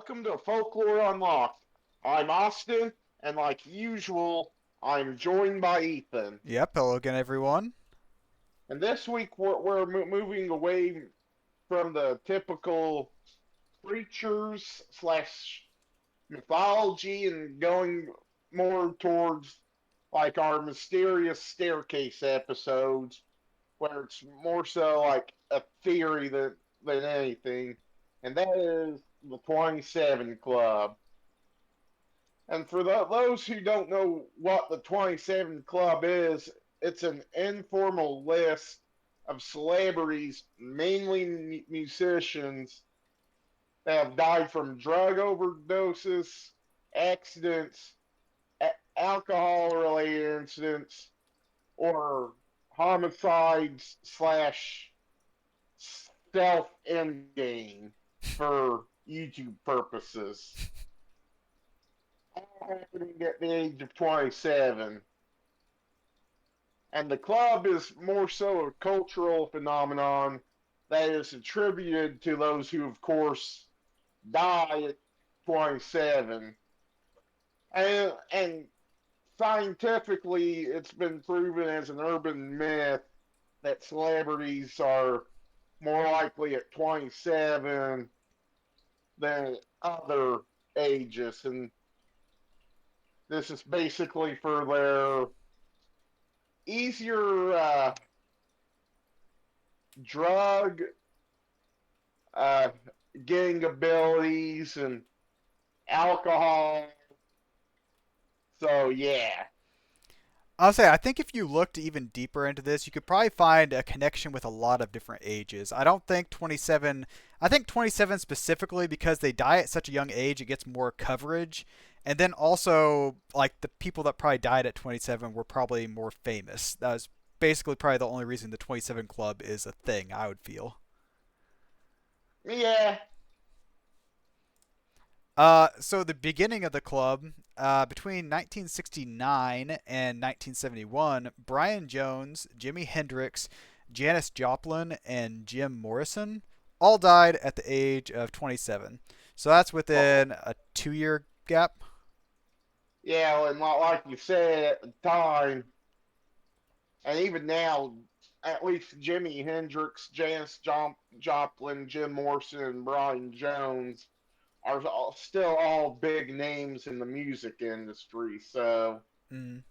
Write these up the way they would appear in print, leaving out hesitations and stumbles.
welcome to Folklore Unlocked. I'm Austin, and like usual, I'm joined by Ethan. Yep, hello again, everyone. And this week we're moving away from the typical creatures slash mythology and going more towards like our mysterious staircase episodes, where it's more so like a theory than anything, and that is the 27 Club. And for those who don't know what the 27 Club is, it's an informal list of celebrities, mainly musicians, that have died from drug overdoses, accidents, alcohol related incidents, or homicides slash self ending for YouTube purposes, all happening at the age of 27. And the club is more so a cultural phenomenon that is attributed to those who, of course, die at 27. And scientifically, it's been proven as an urban myth that celebrities are more likely at 27 than other ages. And this is basically for their easier drug uh, getting abilities and alcohol. So, yeah. I'll say, I think if you looked even deeper into this, you could probably find a connection with a lot of different ages. I don't think 27, I think 27 specifically because they die at such a young age, it gets more coverage. And then also, like, the people that probably died at 27 were probably more famous. That was basically probably the only reason the 27 Club is a thing, I would feel. Yeah. So the beginning of the club, between 1969 and 1971, Brian Jones, Jimi Hendrix, Janis Joplin, and Jim Morrison all died at the age of 27. So that's Well, within a 2 year gap. yeah, and like you said at the time, and even now, at least Jimi Hendrix, Joplin, Jim Morrison, and Brian Jones are still all big names in the music industry. So, Mm.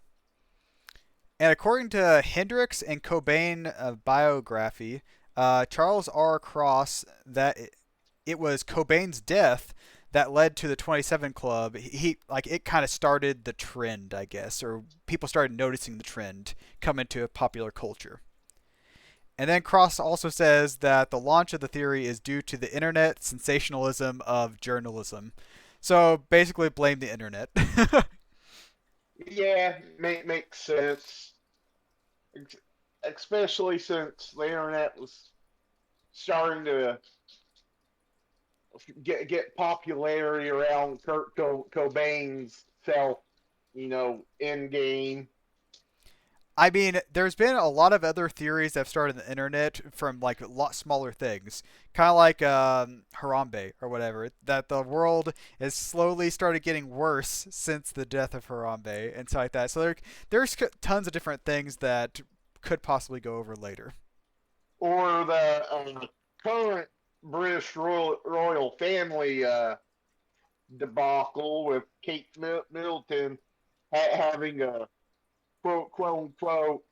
And according to Hendrix and Cobain biography, Charles R. Cross, that it was Cobain's death that led to the 27 Club. He like it kind of started the trend, I guess, or people started noticing the trend come into popular culture. And then Cross also says that the launch of the theory is due to the internet sensationalism of journalism. So basically, blame the internet. yeah, makes sense, especially since the internet was starting to get popularity around Kurt Cobain's self, end game. I mean, there's been a lot of other theories that have started on the internet from like a lot smaller things, kind of like Harambe or whatever. That the world has slowly started getting worse since the death of Harambe and stuff like that. So there's tons of different things that could possibly go over later. Or the current British royal family debacle with Kate Middleton having a quote unquote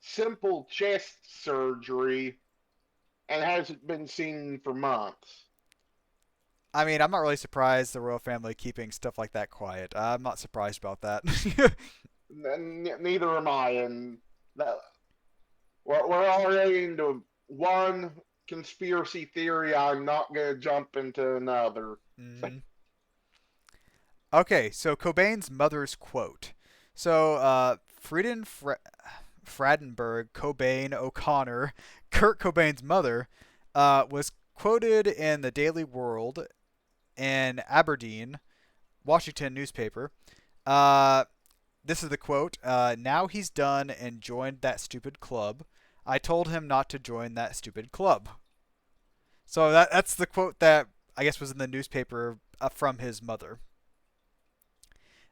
simple chest surgery and hasn't been seen for months. I mean, I'm not really surprised the royal family keeping stuff like that quiet. I'm not surprised about that. Neither am I, and that we're already into one conspiracy theory. I'm not going to jump into another. hmm Okay, so Cobain's mother's quote. So, Frieden Fradenberg, Cobain, O'Connor, Kurt Cobain's mother, was quoted in the Daily World in Aberdeen, Washington newspaper. Uh, this is the quote. Now he's done and joined that stupid club. I told him not to join that stupid club. So that's the quote that I guess was in the newspaper from his mother.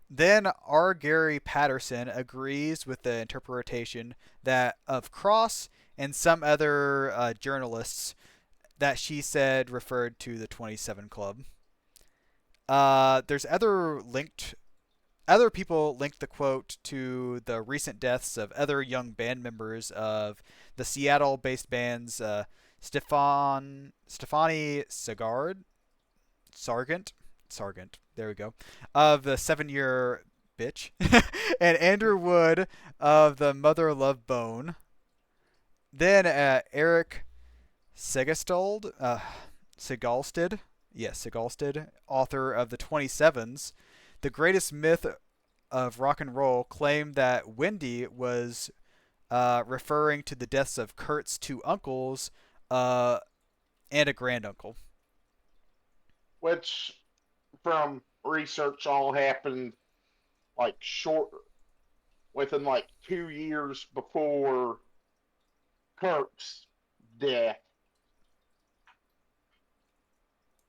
Then R. Gary Patterson agrees with the interpretation that of Cross and some other journalists that she said referred to the 27 Club. There's other people linked the quote to the recent deaths of other young band members of the Seattle-based bands Stefani Sargent, there we go, of the 7 Year Bitch, and Andrew Wood of the Mother Love Bone. Then Eric Segastold, Segalstad, yes, Segalstad, author of the 27s, the greatest myth of rock and roll, claimed that Wendy was referring to the deaths of Kurt's two uncles uh, and a granduncle. which from research all happened like short within like 2 years before Kirk's death,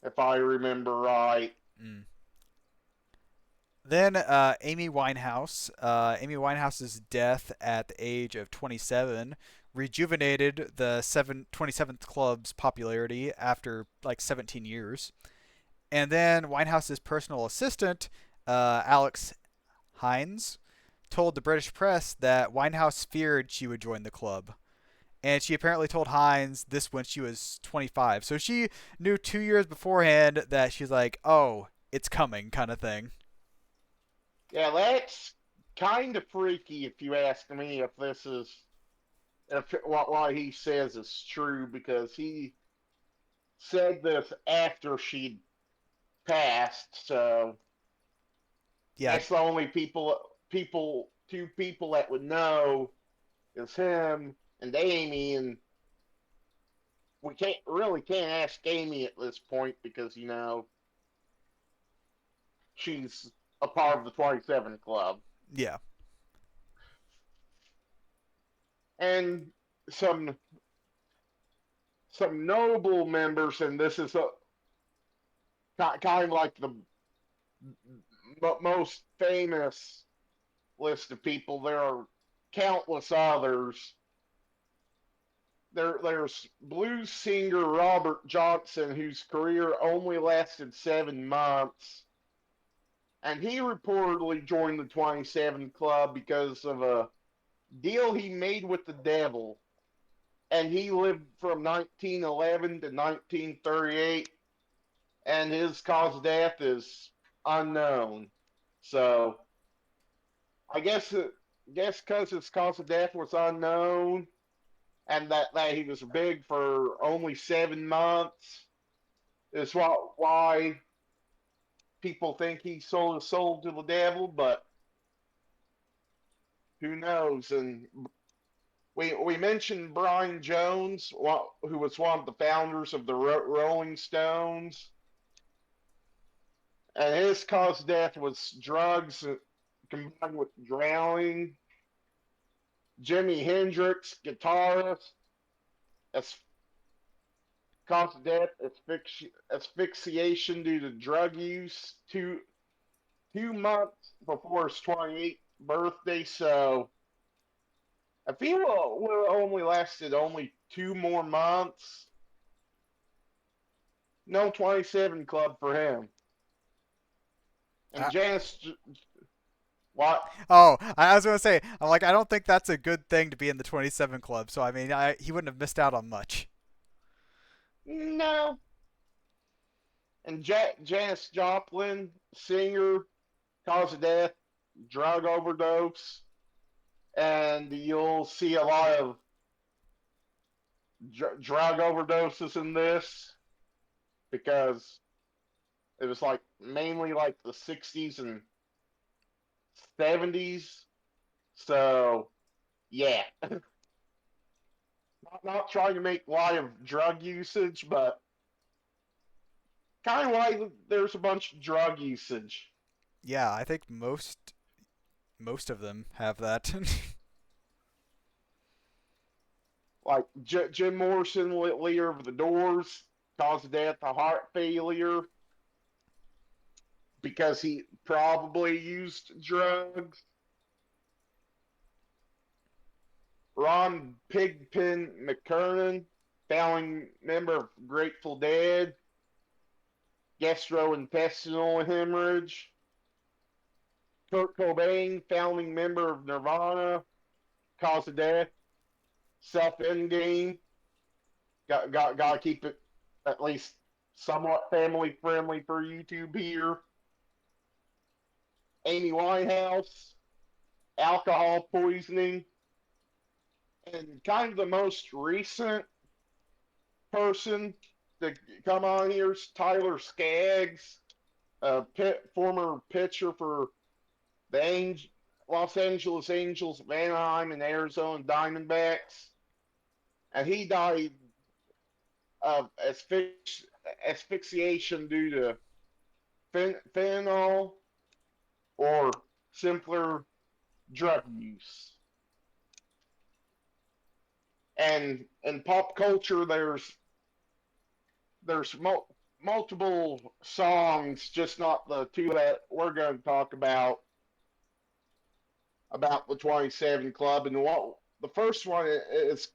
if I remember right. Mm. Then Amy Winehouse. Amy Winehouse's death at the age of 27 rejuvenated the 27th Club's popularity after like 17 years. And then Winehouse's personal assistant, Alex Hines, told the British press that Winehouse feared she would join the club. And she apparently told Hines this when she was 25. So she knew 2 years beforehand that she's like, oh, it's coming, kind of thing. Yeah, that's kind of freaky if you ask me. If this is if what he says is true, because he said this after she'd passed. So Yeah, that's the only two people that would know is him and Amy, and we can't ask Amy at this point because she's a part of the 27 Club. yeah. And some some notable members, and this is kind of like the most famous list of people. There are countless others. There's blues singer Robert Johnson, whose career only lasted 7 months, and he reportedly joined the 27 Club because of a deal he made with the devil. And he lived from 1911 to 1938, and his cause of death is unknown. So I guess because his cause of death was unknown, and that he was big for only 7 months, is why people think he sold his soul to the devil. But who knows? And we mentioned Brian Jones, who was one of the founders of the Rolling Stones, and his cause of death was drugs combined with drowning. Jimi Hendrix, guitarist, as cause of death asphyxiation due to drug use. 2 months before his 28th birthday, so if he would have only lasted only 2 more months, no 27 Club for him. And Uh, Janice, what? oh, I was gonna say, I'm like, I don't think that's a good thing to be in the 27 Club. So I mean, he wouldn't have missed out on much. No. And Janis Joplin, singer, cause of death, drug overdose. And you'll see a lot of drug overdoses in this because it was like mainly like the 60s and 70s. So, yeah. Not trying to make light of drug usage, but kind of like there's a bunch of drug usage. Yeah, I think most of them have that. Like Jim Morrison, leader of the Doors, cause of death a heart failure because he probably used drugs. Ron Pigpen McKernan, founding member of Grateful Dead, gastrointestinal hemorrhage. Kurt Cobain, founding member of Nirvana, cause of death, self-ending. Got to keep it at least somewhat family friendly for YouTube here. Amy Winehouse, alcohol poisoning, and kind of the most recent person to come on here is Tyler Skaggs, former pitcher for the Los Angeles Angels of Anaheim and Arizona Diamondbacks, and he died of asphyxiation due to fentanyl or simpler drug use. And in pop culture, there's multiple songs, just not the two that we're going to talk about the 27 Club. And what the first one is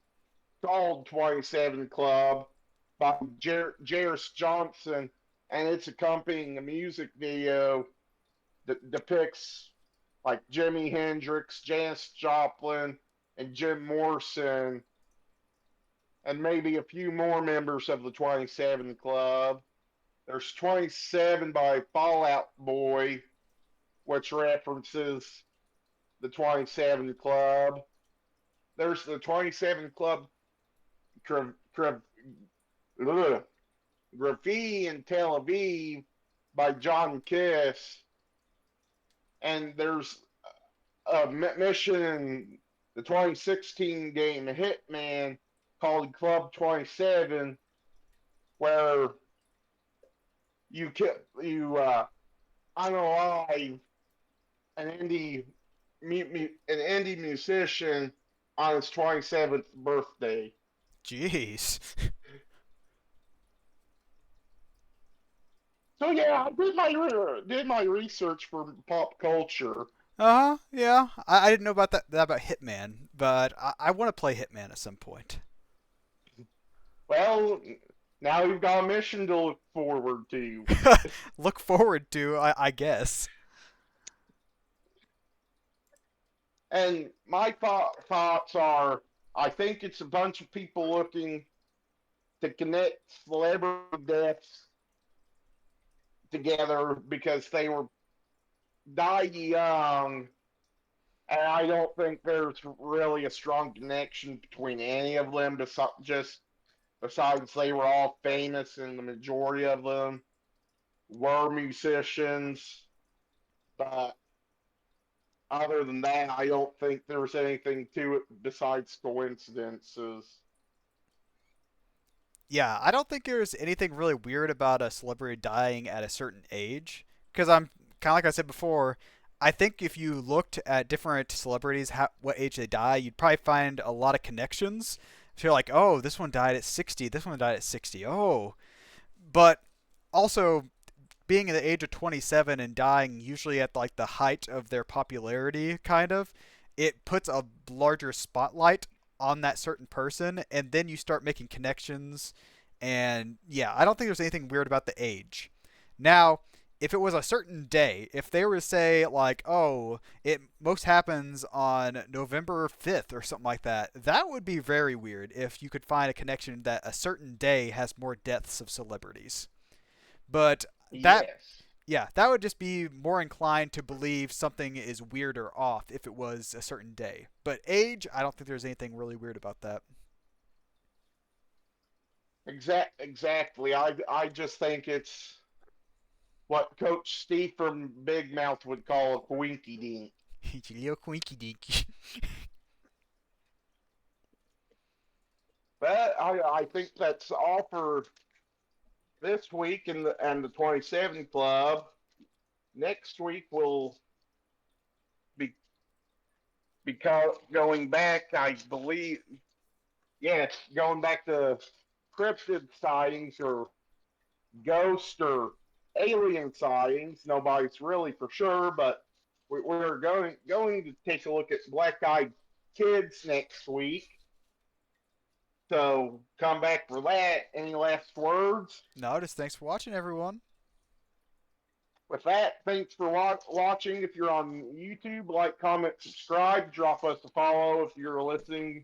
called 27 Club by Jairus Johnson, and it's accompanying a music video that depicts like Jimi Hendrix, Janis Joplin, and Jim Morrison, and maybe a few more members of the 27 Club. There's 27 by Fall Out Boy, which references the 27 Club. There's the 27 Club Graffiti in Tel Aviv by John Kiss. And there's a mission in the 2016 game Hitman called Club 27, where you unalive an indie musician on his 27th birthday. Jeez. So yeah, I did my research for pop culture. Uh huh. Yeah. I didn't know about that about Hitman, but I want to play Hitman at some point. Well, now you've got a mission to look forward to. Look forward to, I guess. And my thoughts are, I think it's a bunch of people looking to connect celebrity deaths together because they were died young, and I don't think there's really a strong connection between any of them. Besides, they were all famous, and the majority of them were musicians. But other than that, I don't think there's anything to it besides coincidences. Yeah, I don't think there's anything really weird about a celebrity dying at a certain age. Because I'm kind of like I said before, I think if you looked at different celebrities, what age they die, you'd probably find a lot of connections. So you're like, oh, this one died at 60, this one died at 60. Oh, but also being at the age of 27 and dying usually at like the height of their popularity kind of, it puts a larger spotlight on that certain person, and then you start making connections. And yeah, I don't think there's anything weird about the age. Now, if it was a certain day, if they were to say like, oh, it most happens on November 5th or something like that, that would be very weird if you could find a connection that a certain day has more deaths of celebrities. But that, Yes, yeah, that would just be more inclined to believe something is weird or off if it was a certain day. But age, I don't think there's anything really weird about that. exactly. I just think it's what Coach Steve from Big Mouth would call a quinky dink. Leo Quinky Dinky. But I think that's all for this week and the 27 Club. Next week we'll be because going back, I believe, yes, going back to cryptid sightings or ghost or alien sightings. Nobody's really for sure, but we're going to take a look at Black Eyed Kids next week. So come back for that. Any last words? No, just thanks for watching, everyone. With that, thanks for watching. If you're on YouTube, like, comment, subscribe. Drop us a follow if you're listening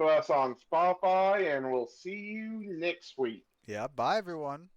to us on Spotify, and we'll see you next week. Yeah, bye, everyone.